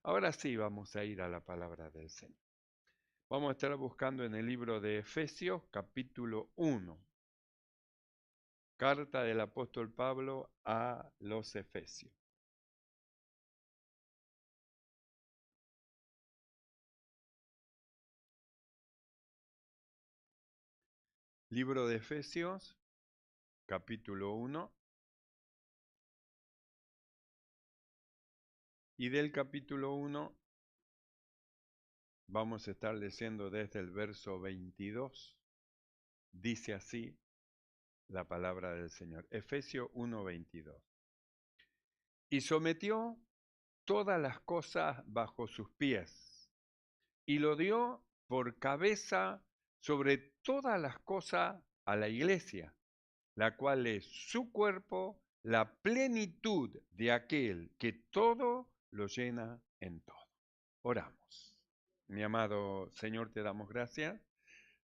Ahora sí vamos a ir a la palabra del Señor. Vamos a estar buscando en el libro de Efesios, capítulo 1. Carta del apóstol Pablo a los Efesios. Libro de Efesios, capítulo 1. Y del capítulo 1 vamos a estar leyendo desde el verso 22. Dice así la palabra del Señor. Efesios 1:22. Y sometió todas las cosas bajo sus pies, y lo dio por cabeza sobre todas las cosas a la iglesia, la cual es su cuerpo, la plenitud de aquel que todo lo llena en todo. Oramos. Mi amado Señor, te damos gracias.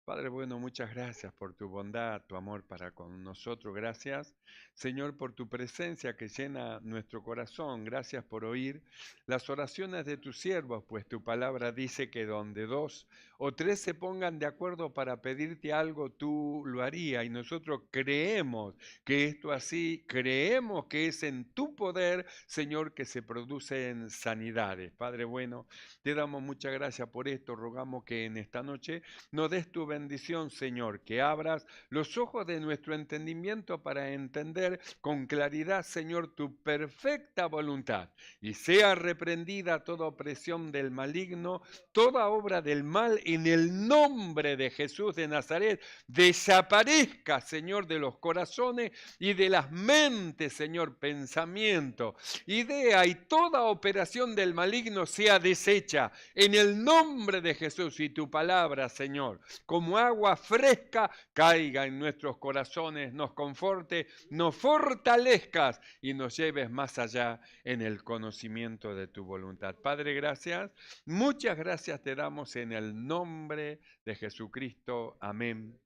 Padre bueno, muchas gracias por tu bondad, tu amor para con nosotros. Gracias, Señor, por tu presencia que llena nuestro corazón. Gracias por oír las oraciones de tus siervos, pues tu palabra dice que donde dos o tres se pongan de acuerdo para pedirte algo, tú lo harías. Y nosotros creemos que esto así, creemos que es en tu poder, Señor, que se producen sanidades. Padre bueno, te damos muchas gracias por esto. Rogamos que en esta noche nos des tu bendición, Señor, que abras los ojos de nuestro entendimiento para entender con claridad, Señor, tu perfecta voluntad, y sea reprendida toda opresión del maligno, toda obra del mal, en el nombre de Jesús de Nazaret. Desaparezca, Señor, de los corazones y de las mentes, Señor, pensamiento, idea y toda operación del maligno sea deshecha en el nombre de Jesús. Y tu palabra, Señor, como agua fresca, caiga en nuestros corazones, nos conforte, nos fortalezcas y nos lleves más allá en el conocimiento de tu voluntad. Padre, gracias. Muchas gracias te damos en el nombre de Jesucristo. Amén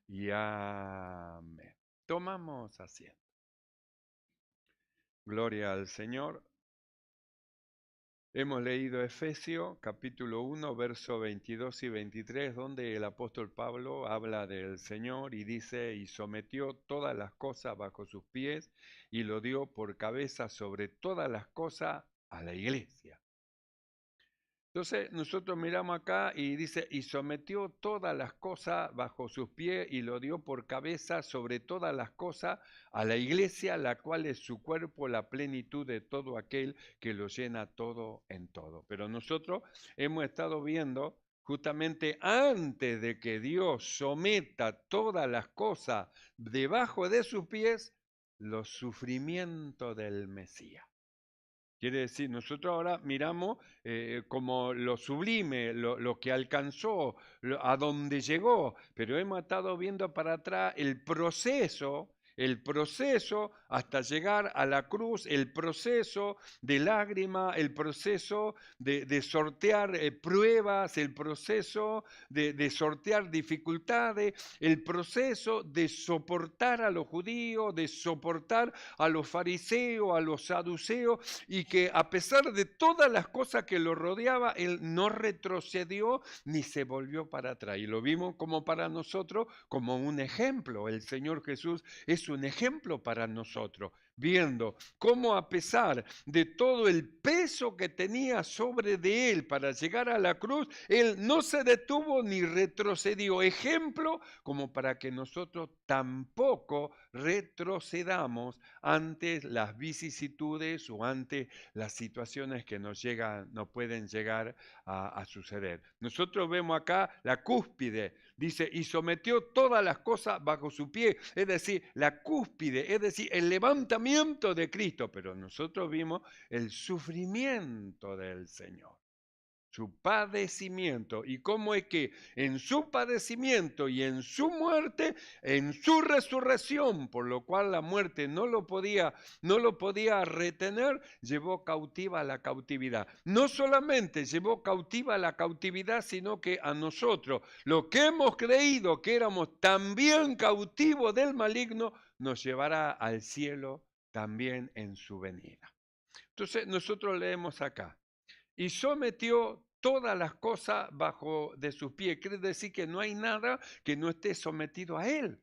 y amén. Tomamos asiento. Gloria al Señor. Hemos leído Efesios capítulo 1, versos 22 y 23, donde el apóstol Pablo habla del Señor y dice, y sometió todas las cosas bajo sus pies y lo dio por cabeza sobre todas las cosas a la iglesia. Entonces nosotros miramos acá y dice, y sometió todas las cosas bajo sus pies y lo dio por cabeza sobre todas las cosas a la iglesia, la cual es su cuerpo, la plenitud de todo aquel que lo llena todo en todo. Pero nosotros hemos estado viendo justamente antes de que Dios someta todas las cosas debajo de sus pies, los sufrimientos del Mesías. Quiere decir, nosotros ahora miramos como lo sublime, lo que alcanzó, a dónde llegó, pero hemos estado viendo para atrás el proceso hasta llegar a la cruz, el proceso de lágrima, el proceso de sortear pruebas, el proceso de sortear dificultades, el proceso de soportar a los judíos, de soportar a los fariseos, a los saduceos, y que a pesar de todas las cosas que lo rodeaba, él no retrocedió ni se volvió para atrás. Y lo vimos como para nosotros, como un ejemplo. El Señor Jesús es un ejemplo para nosotros, viendo cómo a pesar de todo el peso que tenía sobre de él para llegar a la cruz, él no se detuvo ni retrocedió. Ejemplo como para que nosotros tampoco retrocedamos ante las vicisitudes o ante las situaciones que nos pueden llegar a suceder. Nosotros vemos acá la cúspide, dice, y sometió todas las cosas bajo su pie, es decir, la cúspide, es decir, el levantamiento de Cristo, pero nosotros vimos el sufrimiento del Señor, su padecimiento, y cómo es que en su padecimiento y en su muerte, en su resurrección, por lo cual la muerte no lo podía retener, llevó cautiva la cautividad. No solamente llevó cautiva la cautividad, sino que a nosotros, lo que hemos creído que éramos también cautivos del maligno, nos llevará al cielo también en su venida. Entonces nosotros leemos acá, y sometió todas las cosas bajo de sus pies. Quiere decir que no hay nada que no esté sometido a él.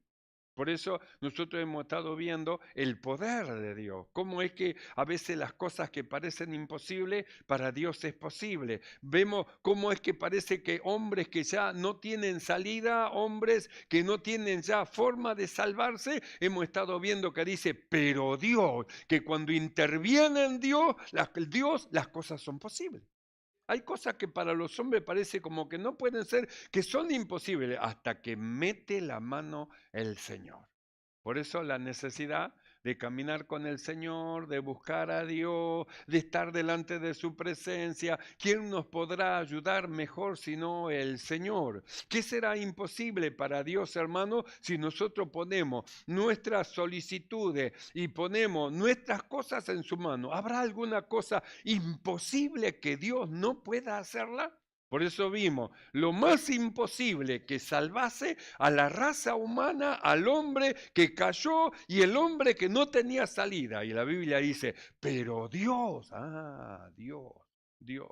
Por eso nosotros hemos estado viendo el poder de Dios. Cómo es que a veces las cosas que parecen imposibles, para Dios es posible. Vemos cómo es que parece que hombres que ya no tienen salida, hombres que no tienen ya forma de salvarse, hemos estado viendo que dice, pero Dios, que cuando interviene en Dios, las cosas son posibles. Hay cosas que para los hombres parece como que no pueden ser, que son imposibles, hasta que mete la mano el Señor. Por eso la necesidad de caminar con el Señor, de buscar a Dios, de estar delante de su presencia. ¿Quién nos podrá ayudar mejor sino el Señor? ¿Qué será imposible para Dios, hermano, si nosotros ponemos nuestras solicitudes y ponemos nuestras cosas en su mano? ¿Habrá alguna cosa imposible que Dios no pueda hacerla? Por eso vimos lo más imposible que salvase a la raza humana, al hombre que cayó y el hombre que no tenía salida. Y la Biblia dice, pero Dios, Dios.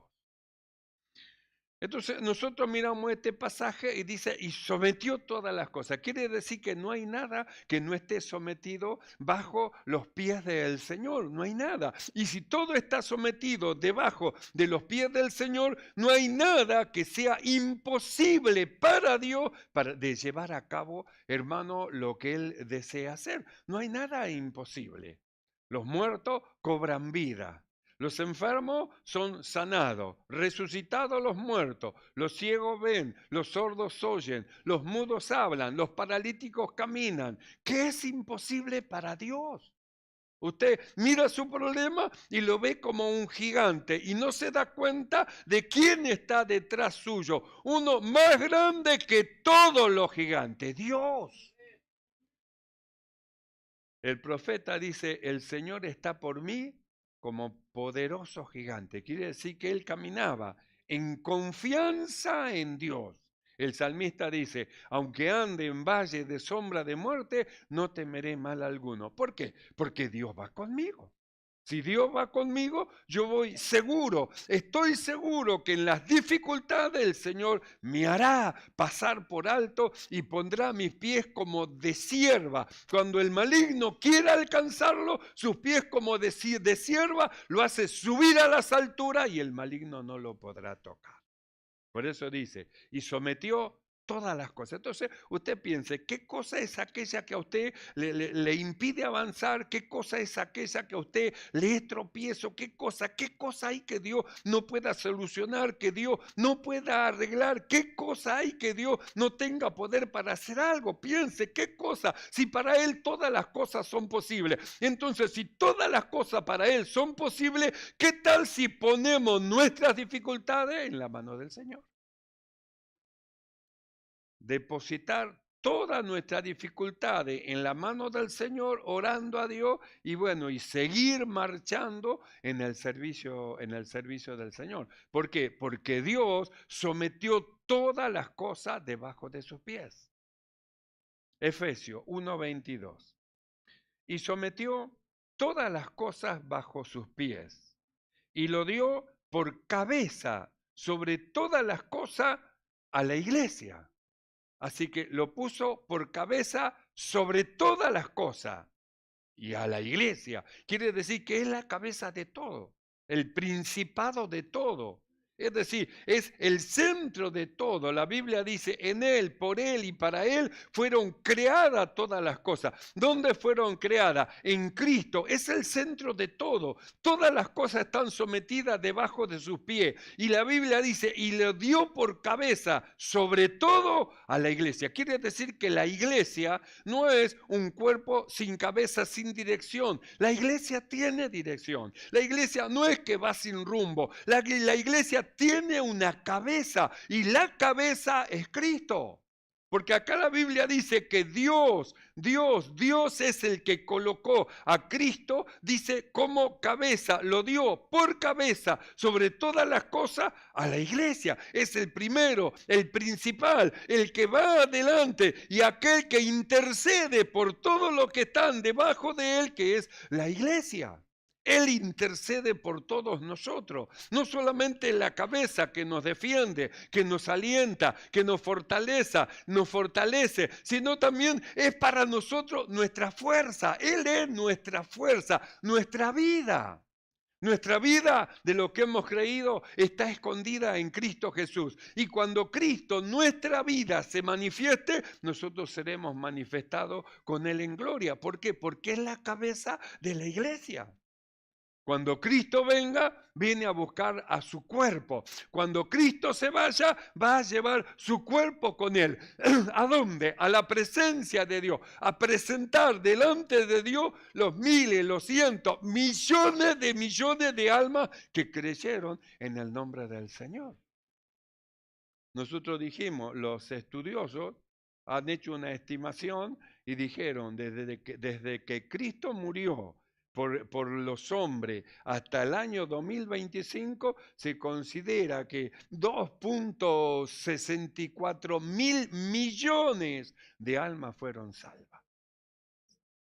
Entonces nosotros miramos este pasaje y dice, y sometió todas las cosas. Quiere decir que no hay nada que no esté sometido bajo los pies del Señor, no hay nada. Y si todo está sometido debajo de los pies del Señor, no hay nada que sea imposible para Dios de llevar a cabo, hermano, lo que Él desea hacer. No hay nada imposible. Los muertos cobran vida. Los enfermos son sanados, resucitados los muertos, los ciegos ven, los sordos oyen, los mudos hablan, los paralíticos caminan. ¿Qué es imposible para Dios? Usted mira su problema y lo ve como un gigante y no se da cuenta de quién está detrás suyo. Uno más grande que todos los gigantes, Dios. El profeta dice, el Señor está por mí como poderoso gigante. Quiere decir que él caminaba en confianza en Dios. El salmista dice, aunque ande en valle de sombra de muerte, no temeré mal alguno. ¿Por qué? Porque Dios va conmigo. Si Dios va conmigo, yo voy seguro, estoy seguro que en las dificultades el Señor me hará pasar por alto y pondrá mis pies como de cierva. Cuando el maligno quiera alcanzarlo, sus pies como de cierva lo hace subir a las alturas y el maligno no lo podrá tocar. Por eso dice, y sometió todas las cosas. Entonces, usted piense, ¿qué cosa es aquella que a usted le impide avanzar? ¿Qué cosa es aquella que a usted le es tropiezo? ¿Qué cosa hay que Dios no pueda solucionar, que Dios no pueda arreglar? ¿Qué cosa hay que Dios no tenga poder para hacer algo? Piense, ¿qué cosa? Si para Él todas las cosas son posibles. Entonces, si todas las cosas para Él son posibles, ¿qué tal si ponemos nuestras dificultades en la mano del Señor? Depositar todas nuestras dificultades en la mano del Señor, orando a Dios y bueno, y seguir marchando en el servicio del Señor. ¿Por qué? Porque Dios sometió todas las cosas debajo de sus pies. Efesios 1:22. Y sometió todas las cosas bajo sus pies y lo dio por cabeza sobre todas las cosas a la iglesia. Así que lo puso por cabeza sobre todas las cosas y a la iglesia. Quiere decir que es la cabeza de todo, el principado de todo. Es decir, es el centro de todo. La Biblia dice, en Él, por Él y para Él fueron creadas todas las cosas. ¿Dónde fueron creadas? En Cristo. Es el centro de todo. Todas las cosas están sometidas debajo de sus pies. Y la Biblia dice, y le dio por cabeza sobre todo a la iglesia. Quiere decir que la iglesia no es un cuerpo sin cabeza, sin dirección. La iglesia tiene dirección. La iglesia no es que va sin rumbo. La iglesia tiene una cabeza y la cabeza es Cristo. Porque acá la Biblia dice que Dios es el que colocó a Cristo, dice como cabeza, lo dio por cabeza sobre todas las cosas a la iglesia. Es el primero, el principal, el que va adelante y aquel que intercede por todo lo que están debajo de él, que es la iglesia. Él intercede por todos nosotros, no solamente la cabeza que nos defiende, que nos alienta, que nos fortalece, sino también es para nosotros nuestra fuerza. Él es nuestra fuerza, nuestra vida. Nuestra vida de lo que hemos creído está escondida en Cristo Jesús. Y cuando Cristo, nuestra vida, se manifieste, nosotros seremos manifestados con Él en gloria. ¿Por qué? Porque es la cabeza de la iglesia. Cuando Cristo venga, viene a buscar a su cuerpo. Cuando Cristo se vaya, va a llevar su cuerpo con Él. ¿A dónde? A la presencia de Dios. A presentar delante de Dios los miles, los cientos, millones de almas que creyeron en el nombre del Señor. Nosotros dijimos, los estudiosos han hecho una estimación y dijeron, desde que Cristo murió por los hombres hasta el año 2025, se considera que 2.64 mil millones de almas fueron salvas.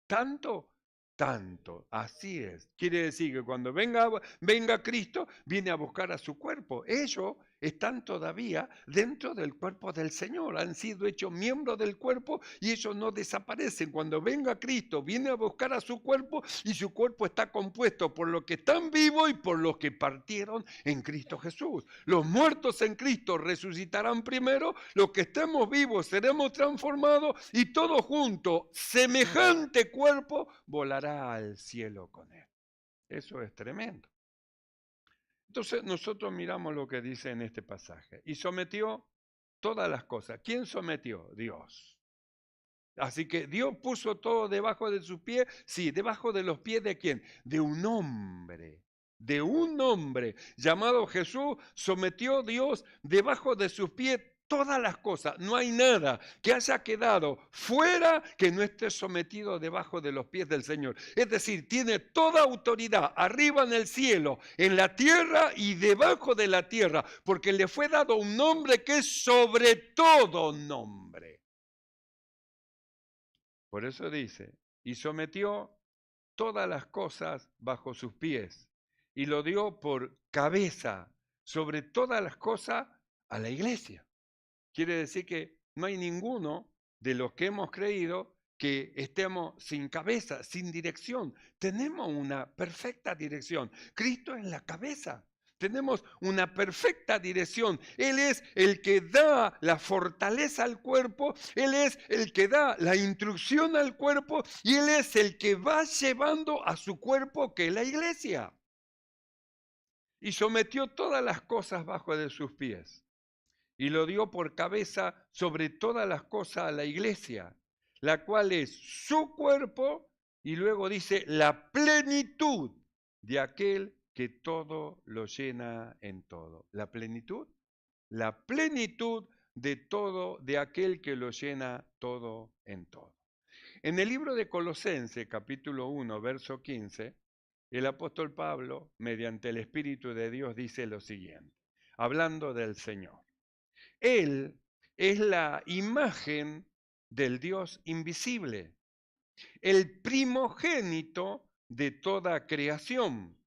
¿Tanto? Tanto, así es. Quiere decir que cuando venga Cristo, viene a buscar a su cuerpo. Ellos están todavía dentro del cuerpo del Señor, han sido hechos miembros del cuerpo y ellos no desaparecen. Cuando venga Cristo, viene a buscar a su cuerpo y su cuerpo está compuesto por los que están vivos y por los que partieron en Cristo Jesús. Los muertos en Cristo resucitarán primero, los que estemos vivos seremos transformados y todos juntos, semejante cuerpo, volará al cielo con Él. Eso es tremendo. Entonces nosotros miramos lo que dice en este pasaje. Y sometió todas las cosas. ¿Quién sometió? Dios. Así que Dios puso todo debajo de sus pies. Sí, debajo de los pies ¿de quién? De un hombre. De un hombre llamado Jesús, sometió Dios debajo de sus pies todas las cosas. No hay nada que haya quedado fuera que no esté sometido debajo de los pies del Señor. Es decir, tiene toda autoridad arriba en el cielo, en la tierra y debajo de la tierra, porque le fue dado un nombre que es sobre todo nombre. Por eso dice, y sometió todas las cosas bajo sus pies y lo dio por cabeza sobre todas las cosas a la iglesia. Quiere decir que no hay ninguno de los que hemos creído que estemos sin cabeza, sin dirección. Tenemos una perfecta dirección. Cristo es la cabeza. Tenemos una perfecta dirección. Él es el que da la fortaleza al cuerpo, Él es el que da la instrucción al cuerpo y Él es el que va llevando a su cuerpo, que es la iglesia. Y sometió todas las cosas bajo de sus pies y lo dio por cabeza sobre todas las cosas a la iglesia, la cual es su cuerpo, y luego dice la plenitud de aquel que todo lo llena en todo. La plenitud de todo, de aquel que lo llena todo en todo. En el libro de Colosenses, capítulo 1, verso 15, el apóstol Pablo, mediante el Espíritu de Dios, dice lo siguiente, hablando del Señor. Él es la imagen del Dios invisible, el primogénito de toda creación,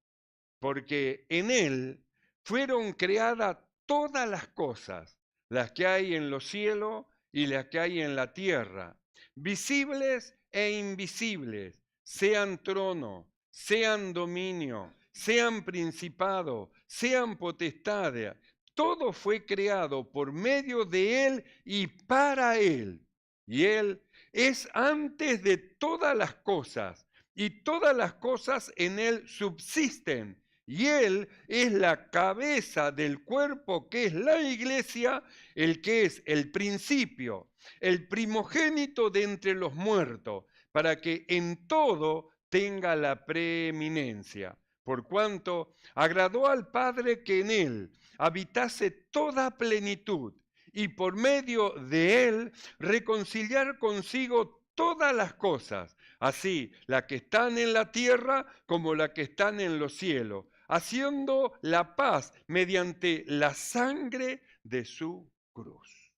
porque en Él fueron creadas todas las cosas, las que hay en los cielos y las que hay en la tierra, visibles e invisibles, sean trono, sean dominio, sean principado, sean potestades. Todo fue creado por medio de Él y para Él. Y Él es antes de todas las cosas, y todas las cosas en Él subsisten. Y Él es la cabeza del cuerpo que es la iglesia, el que es el principio, el primogénito de entre los muertos, para que en todo tenga la preeminencia. Por cuanto agradó al Padre que en Él habitase toda plenitud y por medio de Él reconciliar consigo todas las cosas, así las que están en la tierra como las que están en los cielos, haciendo la paz mediante la sangre de su cruz.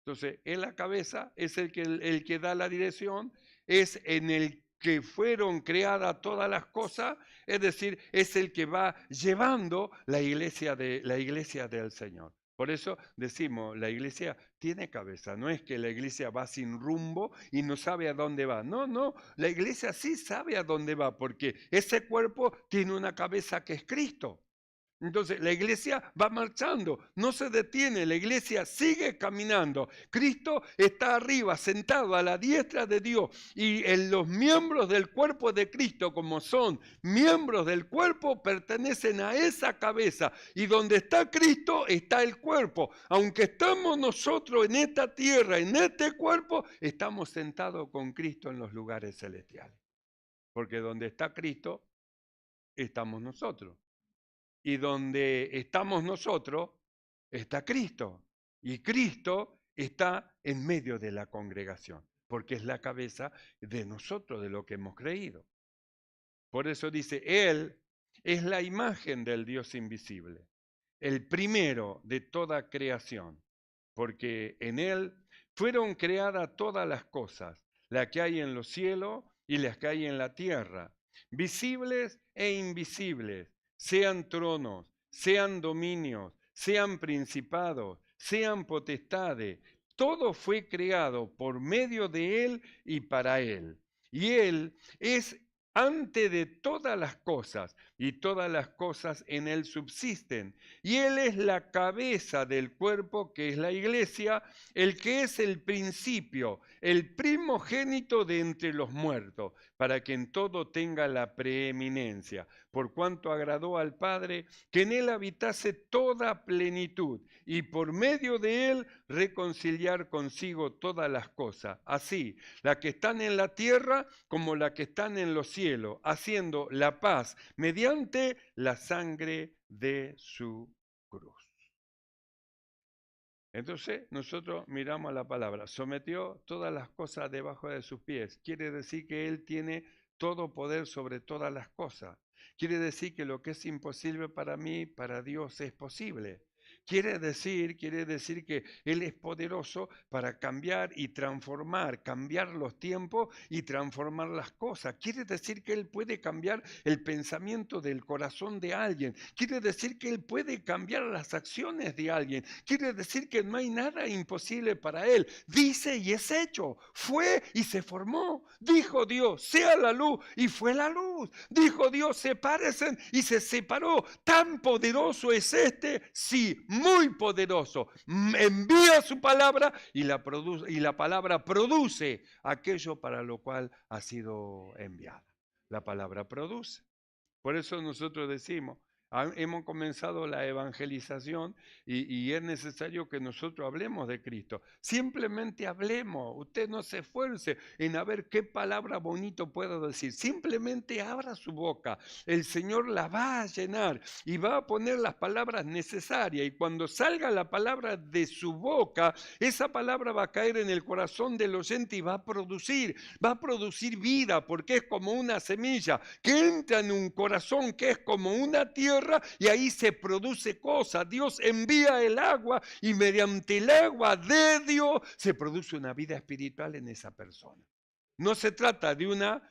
Entonces, en la cabeza es el que da la dirección, es en el que fueron creadas todas las cosas, es decir, es el que va llevando la iglesia del Señor. Por eso decimos, la iglesia tiene cabeza, no es que la iglesia va sin rumbo y no sabe a dónde va. No, no, la iglesia sí sabe a dónde va, porque ese cuerpo tiene una cabeza que es Cristo. Entonces la iglesia va marchando, no se detiene, la iglesia sigue caminando. Cristo está arriba, sentado a la diestra de Dios, y los miembros del cuerpo de Cristo, como son miembros del cuerpo, pertenecen a esa cabeza. Y donde está Cristo está el cuerpo. Aunque estamos nosotros en esta tierra, en este cuerpo, estamos sentados con Cristo en los lugares celestiales. Porque donde está Cristo, estamos nosotros. Y donde estamos nosotros, está Cristo. Y Cristo está en medio de la congregación, porque es la cabeza de nosotros, de lo que hemos creído. Por eso dice, Él es la imagen del Dios invisible, el primero de toda creación, porque en Él fueron creadas todas las cosas, las que hay en los cielos y las que hay en la tierra, visibles e invisibles, sean tronos, sean dominios, sean principados, sean potestades. Todo fue creado por medio de Él y para Él. Y Él es antes de todas las cosas, y todas las cosas en Él subsisten. Y Él es la cabeza del cuerpo, que es la iglesia, el que es el principio, el primogénito de entre los muertos, para que en todo tenga la preeminencia, por cuanto agradó al Padre que en Él habitase toda plenitud, y por medio de Él reconciliar consigo todas las cosas, así las que están en la tierra como las que están en los cielos, haciendo la paz mediante la sangre de su cruz. Entonces nosotros miramos a la palabra, sometió todas las cosas debajo de sus pies. Quiere decir que Él tiene todo poder sobre todas las cosas. Quiere decir que lo que es imposible para mí, para Dios es posible. Quiere decir que Él es poderoso para cambiar y transformar, cambiar los tiempos y transformar las cosas. Quiere decir que Él puede cambiar el pensamiento del corazón de alguien. Quiere decir que Él puede cambiar las acciones de alguien. Quiere decir que no hay nada imposible para Él. Dice y es hecho. Fue y se formó. Dijo Dios, sea la luz, y fue la luz. Dijo Dios, sepárense, y se separó. Tan poderoso es este, sí, muy poderoso. Envía su palabra y la palabra produce aquello para lo cual ha sido enviada. La palabra produce. Por eso nosotros decimos, hemos comenzado la evangelización y es necesario que nosotros hablemos de Cristo. Simplemente hablemos. Usted no se esfuerce en a ver qué palabra bonito puedo decir. Simplemente abra su boca. El Señor la va a llenar y va a poner las palabras necesarias. Y cuando salga la palabra de su boca, esa palabra va a caer en el corazón del oyente y va a producir vida, porque es como una semilla que entra en un corazón que es como una tierra, y ahí se produce cosa. Dios envía el agua y mediante el agua de Dios se produce una vida espiritual en esa persona. No se trata de una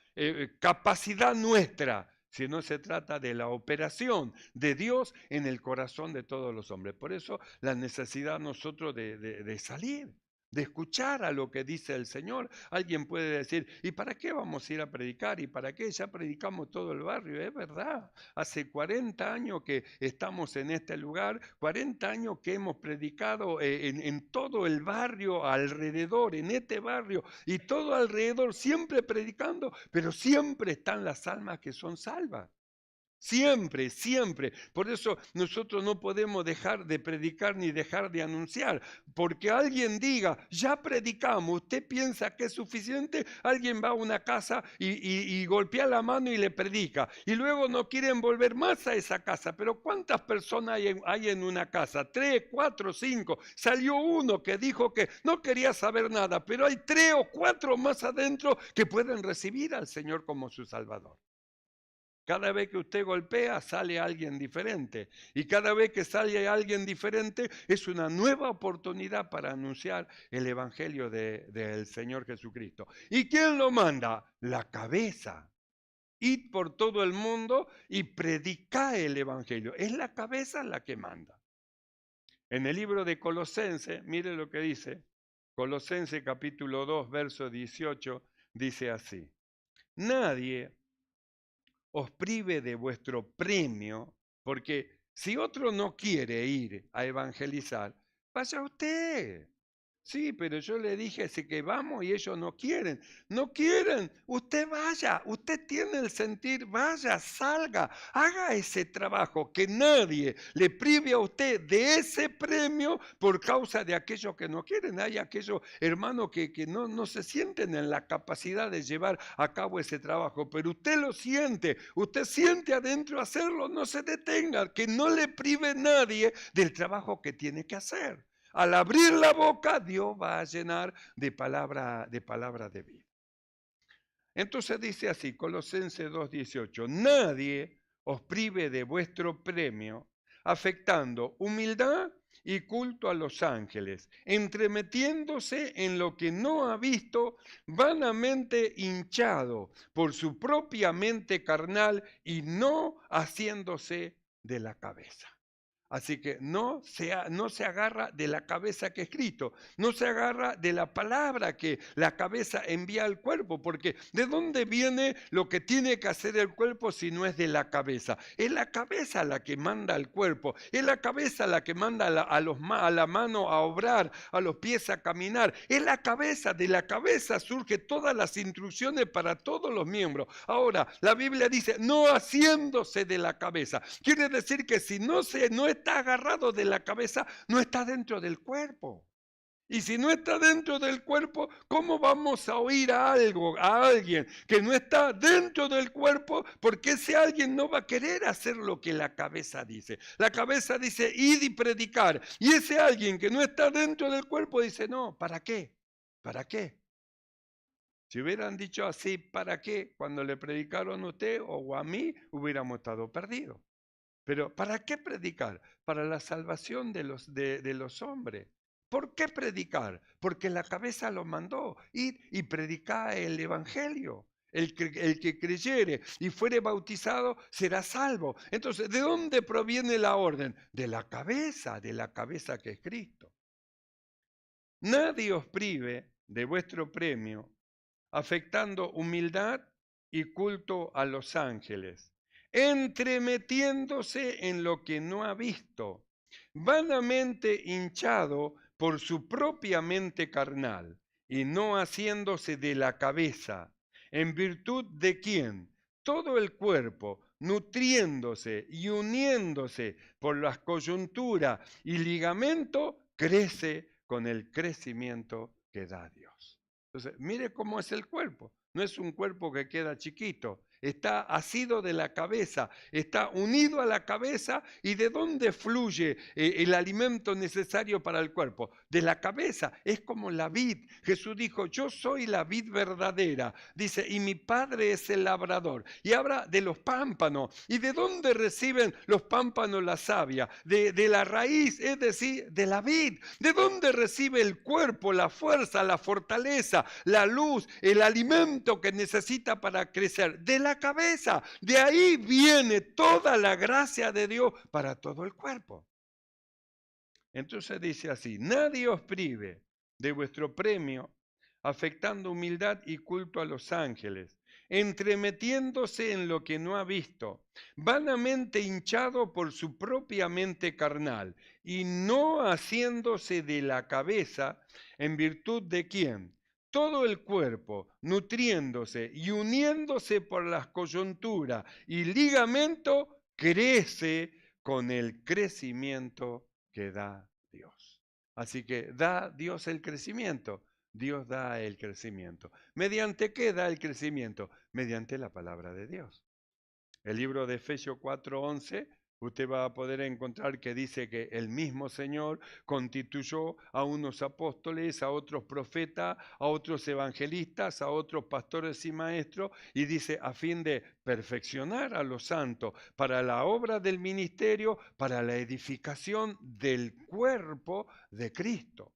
capacidad nuestra, sino se trata de la operación de Dios en el corazón de todos los hombres. Por eso la necesidad nosotros de salir, de escuchar a lo que dice el Señor. Alguien puede decir, ¿y para qué vamos a ir a predicar? ¿Y para qué? Ya predicamos todo el barrio. Es verdad, hace 40 años que estamos en este lugar, 40 años que hemos predicado en todo el barrio alrededor, en este barrio, y todo alrededor, siempre predicando, pero siempre están las almas que son salvas. Siempre, siempre. Por eso nosotros no podemos dejar de predicar ni dejar de anunciar. Porque alguien diga, ya predicamos, ¿usted piensa que es suficiente? Alguien va a una casa y golpea la mano y le predica. Y luego no quieren volver más a esa casa. Pero ¿cuántas personas hay en una casa? 3, 4, 5. Salió uno que dijo que no quería saber nada. Pero hay 3 o 4 más adentro que pueden recibir al Señor como su Salvador. Cada vez que usted golpea, sale alguien diferente. Y cada vez que sale alguien diferente, es una nueva oportunidad para anunciar el Evangelio del Señor Jesucristo. ¿Y quién lo manda? La cabeza. Id por todo el mundo y predicá el Evangelio. Es la cabeza la que manda. En el libro de Colosenses, mire lo que dice. Colosenses capítulo 2, verso 18, dice así. Nadie os prive de vuestro premio, porque si otro no quiere ir a evangelizar, vaya usted. Sí, pero yo le dije así que vamos y ellos no quieren. No quieren, usted vaya, usted tiene el sentir, vaya, salga, haga ese trabajo, que nadie le prive a usted de ese premio por causa de aquellos que no quieren. Hay aquellos hermanos que no se sienten en la capacidad de llevar a cabo ese trabajo, pero usted lo siente, usted siente adentro hacerlo, no se detenga, que no le prive nadie del trabajo que tiene que hacer. Al abrir la boca, Dios va a llenar de palabra de vida. Entonces dice así, Colosenses 2:18, nadie os prive de vuestro premio, afectando humildad y culto a los ángeles, entremetiéndose en lo que no ha visto, vanamente hinchado por su propia mente carnal y no haciéndose de la cabeza. Así que no se agarra de la cabeza que es Cristo, no se agarra de la palabra que la cabeza envía al cuerpo, porque ¿de dónde viene lo que tiene que hacer el cuerpo si no es de la cabeza? Es la cabeza la que manda al cuerpo, es la cabeza la que manda a la mano a obrar, a los pies a caminar, es la cabeza, de la cabeza surgen todas las instrucciones para todos los miembros. Ahora, la Biblia dice, no haciéndose de la cabeza, quiere decir que si no está agarrado de la cabeza, no está dentro del cuerpo. Y si no está dentro del cuerpo, ¿cómo vamos a oír a alguien que no está dentro del cuerpo? Porque ese alguien no va a querer hacer lo que la cabeza dice. La cabeza dice, id y predicar. Y ese alguien que no está dentro del cuerpo dice, no, ¿para qué? ¿Para qué? Si hubieran dicho así, ¿para qué? Cuando le predicaron a usted o a mí, hubiéramos estado perdidos. Pero ¿para qué predicar? Para la salvación de los hombres. ¿Por qué predicar? Porque la cabeza lo mandó, ir y predicar el Evangelio. El que creyere y fuere bautizado será salvo. Entonces, ¿de dónde proviene la orden? De la cabeza que es Cristo. Nadie os prive de vuestro premio, afectando humildad y culto a los ángeles, entremetiéndose en lo que no ha visto, vanamente hinchado por su propia mente carnal, y no haciéndose de la cabeza, en virtud de quien todo el cuerpo, nutriéndose y uniéndose por las coyunturas y ligamento, crece con el crecimiento que da Dios. Entonces, mire cómo es el cuerpo. No es un cuerpo que queda chiquito, está asido de la cabeza, está unido a la cabeza. ¿Y de dónde fluye el alimento necesario para el cuerpo? De la cabeza, es como la vid. Jesús dijo, yo soy la vid verdadera, dice, y mi Padre es el labrador. Y habla de los pámpanos. ¿Y de dónde reciben los pámpanos la savia? De la raíz, es decir, de la vid. ¿De dónde recibe el cuerpo la fuerza, la fortaleza, la luz, el alimento que necesita para crecer? De la cabeza. De ahí viene toda la gracia de Dios para todo el cuerpo. Entonces dice así, nadie os prive de vuestro premio, afectando humildad y culto a los ángeles, entremetiéndose en lo que no ha visto, vanamente hinchado por su propia mente carnal, y no haciéndose de la cabeza, en virtud de quién todo el cuerpo, nutriéndose y uniéndose por las coyunturas y ligamento, crece con el crecimiento que da Dios. Así que da Dios el crecimiento. Dios da el crecimiento. ¿Mediante qué da el crecimiento? Mediante la palabra de Dios. El libro de Efesios 4:11 Usted va a poder encontrar que dice que el mismo Señor constituyó a unos apóstoles, a otros profetas, a otros evangelistas, a otros pastores y maestros, y dice a fin de perfeccionar a los santos para la obra del ministerio, para la edificación del cuerpo de Cristo,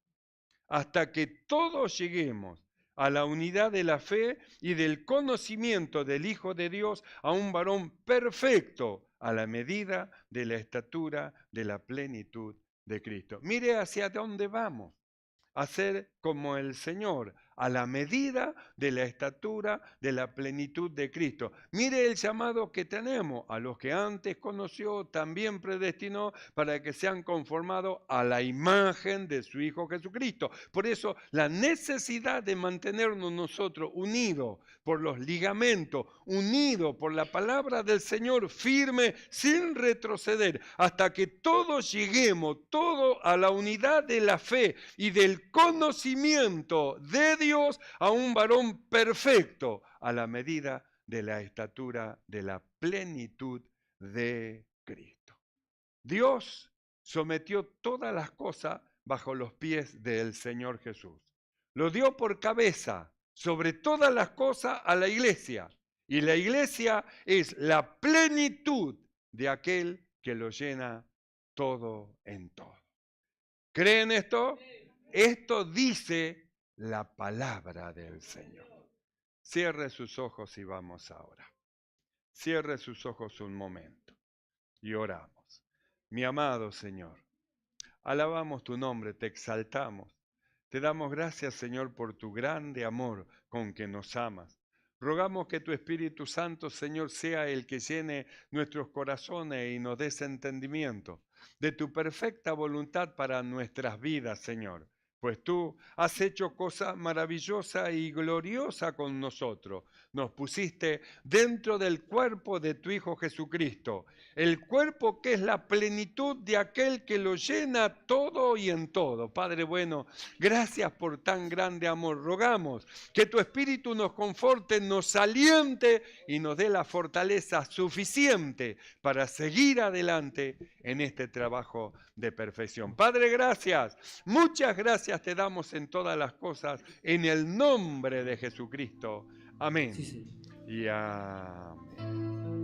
hasta que todos lleguemos a la unidad de la fe y del conocimiento del Hijo de Dios, a un varón perfecto, a la medida de la estatura de la plenitud de Cristo. Mire hacia dónde vamos. A ser como el Señor, a la medida de la estatura de la plenitud de Cristo. Mire el llamado que tenemos: a los que antes conoció, también predestinó para que sean conformados a la imagen de su Hijo Jesucristo. Por eso la necesidad de mantenernos nosotros unidos por los ligamentos, unidos por la palabra del Señor, firme, sin retroceder, hasta que todos lleguemos, todos a la unidad de la fe y del conocimiento de Dios, a un varón perfecto, a la medida de la estatura de la plenitud de Cristo. Dios sometió todas las cosas bajo los pies del Señor Jesús. Lo dio por cabeza sobre todas las cosas a la iglesia. Y la iglesia es la plenitud de aquel que lo llena todo en todo. ¿Creen esto? Esto dice la palabra del Señor. Cierre sus ojos y vamos ahora. Cierre sus ojos un momento y oramos. Mi amado Señor, alabamos tu nombre, te exaltamos. Te damos gracias, Señor, por tu grande amor con que nos amas. Rogamos que tu Espíritu Santo, Señor, sea el que llene nuestros corazones y nos des entendimiento de tu perfecta voluntad para nuestras vidas, Señor. Pues tú has hecho cosas maravillosas y gloriosas con nosotros. Nos pusiste dentro del cuerpo de tu Hijo Jesucristo, el cuerpo que es la plenitud de aquel que lo llena todo y en todo. Padre bueno, gracias por tan grande amor. Rogamos que tu Espíritu nos conforte, nos aliente y nos dé la fortaleza suficiente para seguir adelante en este trabajo de perfección. Padre, gracias. Muchas gracias te damos en todas las cosas, en el nombre de Jesucristo. Amén. Sí, Señor. Y amén.